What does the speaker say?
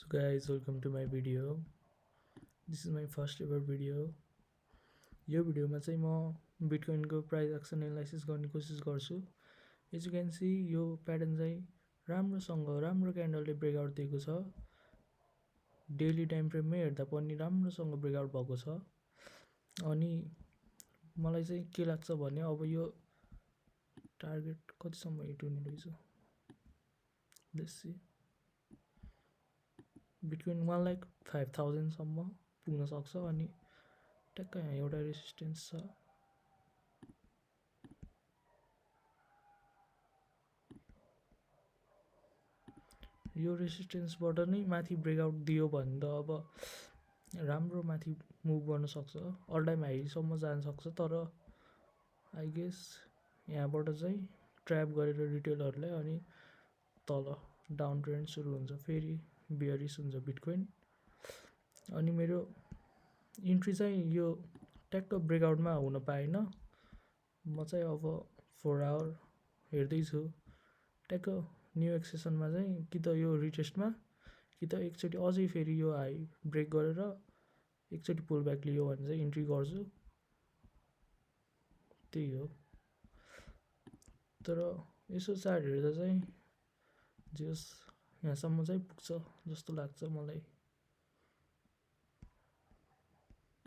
So guys, welcome to my video. This is my first ever video. यो भिडियोमा चाहिँ म बिटकोइनको प्राइस एक्सन एनालाइसिस गर्ने कोसिस गर्छु. एज यु क्यान सी यो प्याटर्न चाहिँ राम्रो क्यान्डलले ब्रेकआउट दिएको छ. डेली टाइम फ्रेममै हेर्दा पनि राम्रोसँग ब्रेकआउट भएको छ. अनि मलाई चाहिँ के लाग्छ भने अब यो टार्गेट कतिसम्म हिट हुने रहेछ. Let's see. बिटकोइन 1,05,000 सम्म पुग्न सक्छ. अनि ट्याक्क यहाँ एउटा रेसिस्टेन्स छ. यो रेसिस्टेन्सबाट नै माथि ब्रेकआउट दियो भने त अब राम्रो माथि मुभ गर्न सक्छ. अल टाइम हाईसम्म जान सक्छ. तर आई गेस यहाँबाट चाहिँ ट्र्याप गरेर रिटेलरलाई अनि तल डाउन ट्रेन्ड सुरु हुन्छ. फेरि बियरिस हुन्छ बिटकोइन. अनि मेरो इन्ट्री चाहिँ यो ट्याक्क ब्रेकआउटमा हुन पाएन. म चाहिँ अब 4 आवर हेर्दैछु. ट्याक्क न्यू एक्सेसनमा चाहिँ कि त यो रिटेस्टमा कि त एकचोटि अझै फेरि यो हाई ब्रेक गरेर एकचोटि पुल ब्याक लियो भने चाहिँ इन्ट्री गर्छु. त्यही हो. तर यसो चार्ट हेर्दा चाहिँ जस यहाँसम्म चाहिँ पुग्छ जस्तो लाग्छ मलाई.